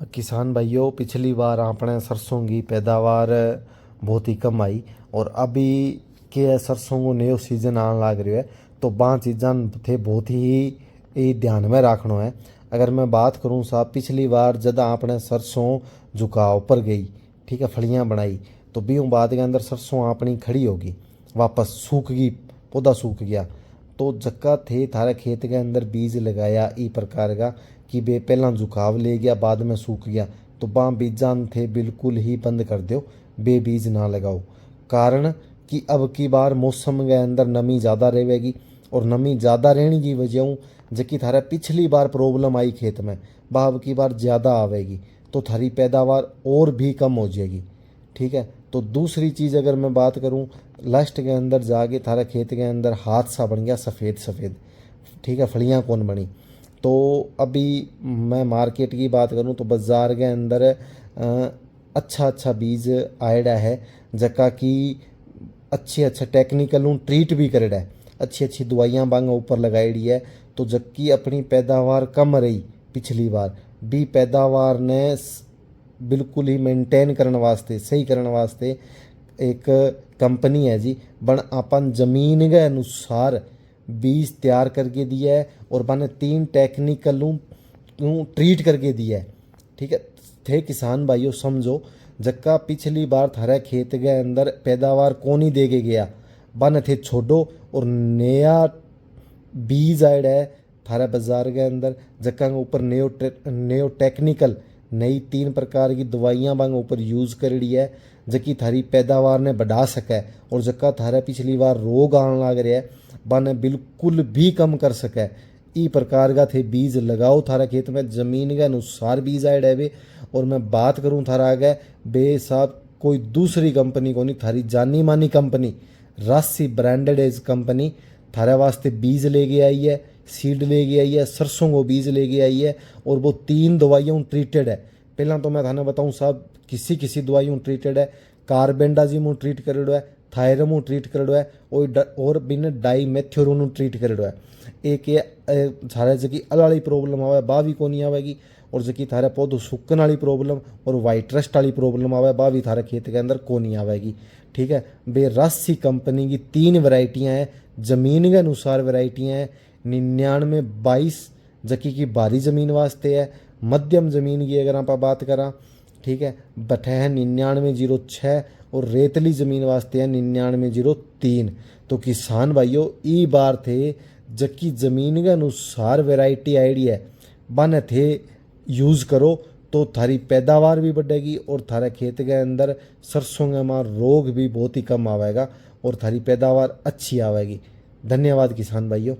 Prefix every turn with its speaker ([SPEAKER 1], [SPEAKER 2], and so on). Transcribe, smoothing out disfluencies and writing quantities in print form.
[SPEAKER 1] किसान भाइयों, पिछली बार आपने सरसों की पैदावार बहुत ही कम आई और अभी के सरसों को नयो सीजन आने लग रहा है। तो बा चीज़ा थे बहुत ही ध्यान में रखना है। अगर मैं बात करूँ साहब, पिछली बार जब आपने सरसों झुकाव पर गई, ठीक है, फलियाँ बनाई, तो 20 बाद के अंदर सरसों अपनी खड़ी होगी, वापस सूख गई, पौधा सूख गया। तो जक्का थे थारे खेत के अंदर बीज लगाया ई प्रकार का कि बे पहला झुकाव ले गया, बाद में सूख गया, तो बाँ बीजान थे बिल्कुल ही बंद कर दो, बे बीज ना लगाओ। कारण कि अब की बार मौसम के अंदर नमी ज़्यादा रहेगी और नमी ज़्यादा रहने की वजह जबकि थारा पिछली बार प्रॉब्लम आई खेत में, वह अब की बार ज़्यादा आवेगी, तो थारी पैदावार और भी कम हो जाएगी। ठीक है। तो दूसरी चीज़ अगर मैं बात करूं, लास्ट के अंदर जाके थारा खेत के अंदर हाथ सा बन गया सफ़ेद सफ़ेद, ठीक है, फलियां कौन बनी। तो अभी मैं मार्केट की बात करूं तो बाज़ार के अंदर अच्छा अच्छा बीज आयडा है, जका कि अच्छे अच्छा टेक्निकल ट्रीट भी करेड़ा है, अच्छी अच्छी दवाइयाँ बांग ऊपर लगाई है। तो जबकि अपनी पैदावार कम रही पिछली बार भी, पैदावार ने बिल्कुल ही मेंटेन करने वास्ते, सही करने वास्ते एक कंपनी है जी, बन अपन ज़मीन के अनुसार बीज तैयार करके दिया है और बने 3 टेक्निकल ट्रीट करके दिया है। ठीक है। थे किसान भाइयों समझो, जक्का पिछली बार थारे खेत के अंदर पैदावार कौन ही दे के गया, बन थे छोड़ो और नया बीज आया है थारे बाजार के अंदर, जक्का के ऊपर नयो टेक्निकल नई 3 प्रकार की दवाइयाँ बांग ऊपर यूज़ करी है, जबकि थारी पैदावार ने बढ़ा सके और जक्का थारे पिछली बार रोग आने लग रहा है बने बिल्कुल भी कम कर सके। ई प्रकार का थे बीज लगाओ थारा खेत में, ज़मीन के अनुसार बीज आए डे। और मैं बात करूँ थारा आगे बे साहब, कोई दूसरी कंपनी को नहीं, थारी जानी मानी कंपनी राशि ब्रांडेड एज कंपनी थारे वास्ते बीज लेके आई है, सीड लेके आई है, सरसों को बीज लेके आई है और वो 3 दवाइयों ट्रीटेड है। पहला तो मैं थाने बताऊँ साहब, किसी किसी दवाइयों ट्रीटेड है, कार्बेंडाजिम ट्रीट करेडो है, थायरम ट्रीट करेडो है और बिन डाईमेथ्योरोन ट्रीट करेडो है। एक ये थारे जकी अल वाली प्रॉब्लम आवे बा भी कोनी आवेगी, और जकी थारे पौधो सुकन वाली प्रॉब्लम और वाइट रस्ट वाली प्रॉब्लम आवे बा भी थारे खेत के अंदर कोनी आवेगी। ठीक है। बे राशि कंपनी की 3 वैरायटियाँ हैं, ज़मीन के अनुसार वैरायटियाँ हैं। 99-22 जकी की भारी ज़मीन वास्ते है, मध्यम ज़मीन की अगर आप बात करा, ठीक है, बठे है 9906 और रेतली ज़मीन वास्ते है 9903। तो किसान भाइयों ई बार थे जबकि ज़मीन के अनुसार वैरायटी आईडी है, बन थे यूज़ करो तो थारी पैदावार भी बढ़ेगी और थारे खेत के अंदर सरसों में मार रोग भी बहुत ही कम आवेगा और थारी पैदावार अच्छी आवेगी। धन्यवाद किसान भाइयों।